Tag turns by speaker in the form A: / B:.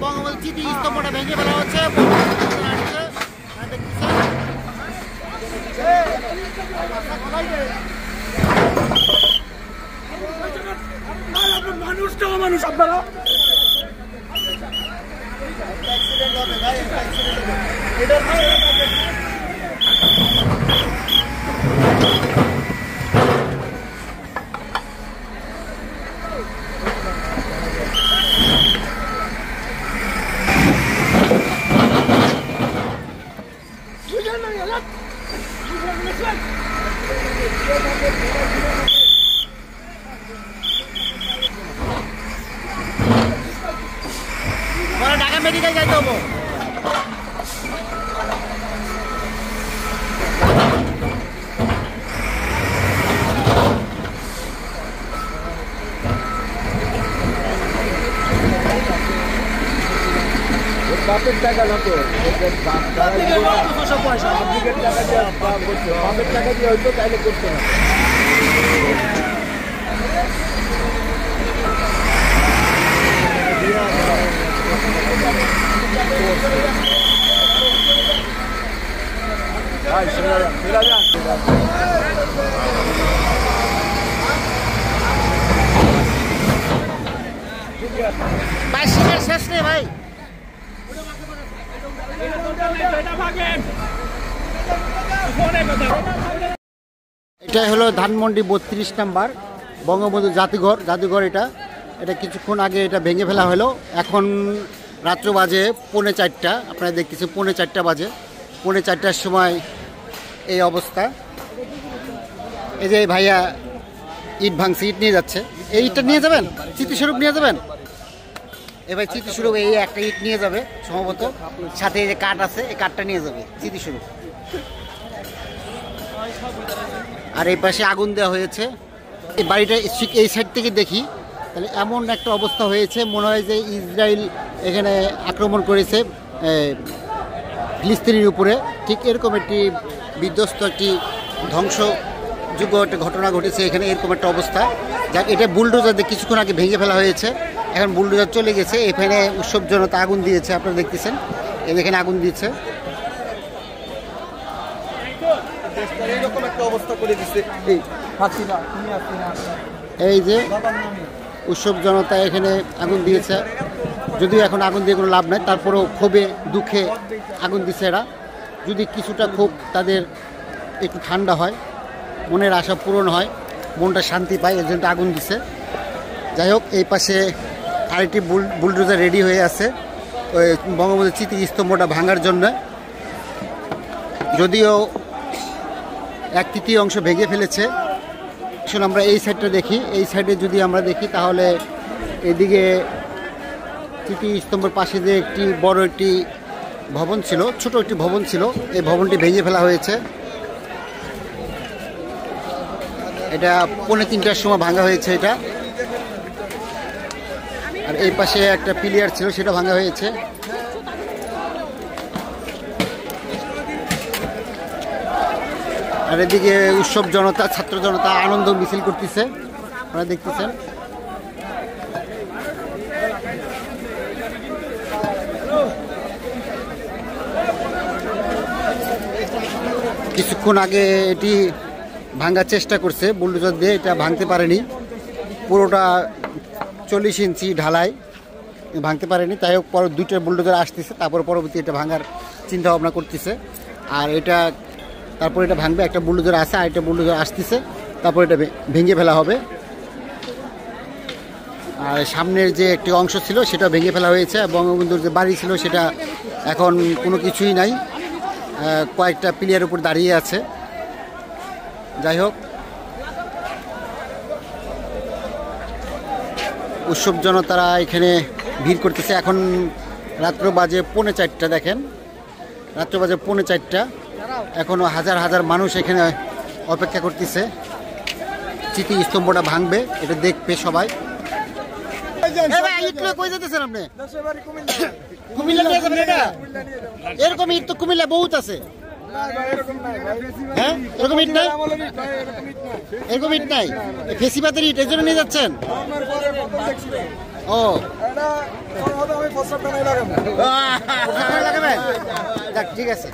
A: বঙ্গবন্ধু স্মৃতি স্তম্ভটা ভেঙে ফেলা হচ্ছে।
B: মানুষ আপনারা
A: ঢাকা মেডিকেল যাইতে হবো।
B: বাপের টাকা না তো বাপের টাকা দিয়ে হয়তো তাইলে করতে না।
A: শেষ নেই ভাই। এটাই হলো ধানমন্ডি 32 নম্বর বঙ্গবন্ধু জাদুঘর। এটা কিছুক্ষণ আগে এটা ভেঙে ফেলা হলো। এখন রাত্র বাজে 3:45। আপনারা দেখতেছেন 3:45 বাজে। 3:45টার সময় এই অবস্থা। এই যে ভাইয়া ইট ভাঙছে, ইট নিয়ে যাচ্ছে। এই ইটটা নিয়ে যাবেন, স্মৃতিস্বরূপ নিয়ে যাবেন। এবার স্মৃতিস্বরূপ এই একটা ইট নিয়ে যাবে সম্ভবত, সাথে এই যে কাঠ আছে, এই কাঠটা নিয়ে যাবে স্মৃতিস্বরূপ। আর এই পাশে আগুন দেওয়া হয়েছে। এই বাড়িটা এই সাইড থেকে দেখি তাহলে এমন একটা অবস্থা হয়েছে, মনে হয় যে ইসরায়েল এখানে আক্রমণ করেছে ফিলিস্তিনের উপরে। ঠিক এরকম একটি বিধ্বস্ত একটি ধ্বংসযোগ্য একটা ঘটনা ঘটেছে এখানে, এরকম একটা অবস্থা। যাক, এটা বুলডোজার দিয়ে কিছুক্ষণ আগে ভেঙে ফেলা হয়েছে। এখন বুলডোজার চলে গেছে। এখানে উৎসব জনতা আগুন দিয়েছে, আপনারা দেখতেছেন এখানে আগুন দিয়েছে।
B: এইরকম একটা অবস্থা করে দিচ্ছে
A: এই যে উৎসব জনতা এখানে আগুন দিয়েছে। যদিও এখন আগুন দিয়ে কোনো লাভ নাই, তারপরেও ক্ষোভে দুঃখে আগুন দিচ্ছে এরা। যদি কিছুটা ক্ষোভ তাদের একটু ঠান্ডা হয়, মনের আশা পূরণ হয়, মনটা শান্তি পায়, এর জন্য আগুন দিচ্ছে। যাই হোক, এই পাশে আরেকটি বুলডোজার রেডি হয়ে আছে ওই বঙ্গবন্ধু স্মৃতি স্তম্ভটা ভাঙার জন্য। যদিও 1/3 অংশ ভেঙে ফেলেছে। আসলে আমরা এই সাইডটা দেখি, এই সাইডে যদি আমরা দেখি তাহলে এদিকে স্মৃতি স্তম্ভের পাশে যে একটি বড় একটি ভবন ছিল, ছোট একটি ভবন ছিল, এই ভবনটি ভেঙে ফেলা হয়েছে। এটা 2:45টার সময় ভাঙা হয়েছে এটা। আর এই পাশে একটা পিলিয়ার ছিল, সেটা ভাঙা হয়েছে। আর এদিকে উৎসব জনতা, ছাত্র জনতা আনন্দ মিছিল করতেছে, আপনারা দেখতেছেন। কিছুক্ষণ আগে এটি ভাঙার চেষ্টা করছে বুলডোজার দিয়ে, এটা ভাঙতে পারেনি। পুরোটা 40 ইঞ্চি ঢালাই, ভাঙতে পারেনি। তাই হোক, পরে 2টা বুলডোজার আসতেছে, তারপর পরবর্তী এটা ভাঙার চিন্তা ভাবনা করতেছে। আর এটা তারপর এটা ভাঙবে, একটা বুলডোজার আসে, আর একটা বুলডোজার আসতেছে, তারপর এটা ভেঙে ফেলা হবে। আর সামনের যে একটি অংশ ছিল সেটা ভেঙে ফেলা হয়েছে। বঙ্গবন্ধুর যে বাড়ি ছিল সেটা এখন কোনো কিছুই নাই, কয়েকটা পিলিয়ার উপর দাঁড়িয়ে আছে। যাই হোক, উৎসব জনতারা এখানে ভিড় করতেছে। এখন রাত্র বাজে 4:45। দেখেন, রাত্র বাজে 4:45। এখনও হাজার হাজার মানুষ এখানে অপেক্ষা করতেছে। স্মৃতি স্তম্ভটা ভাঙবে, এটা দেখবে সবাই। এরকম ইট তো কুমিল্লা বহুত আছে। হ্যাঁ, এরকম ইট নাই, এরকম ইট নাই। ফেসিবাদের ইট, এর জন্য নিয়ে যাচ্ছেন? ও
B: এটা হবে আমি প্রস্তাব টানাই লাগাবো
A: লাগাবেন? যাক, ঠিক আছে।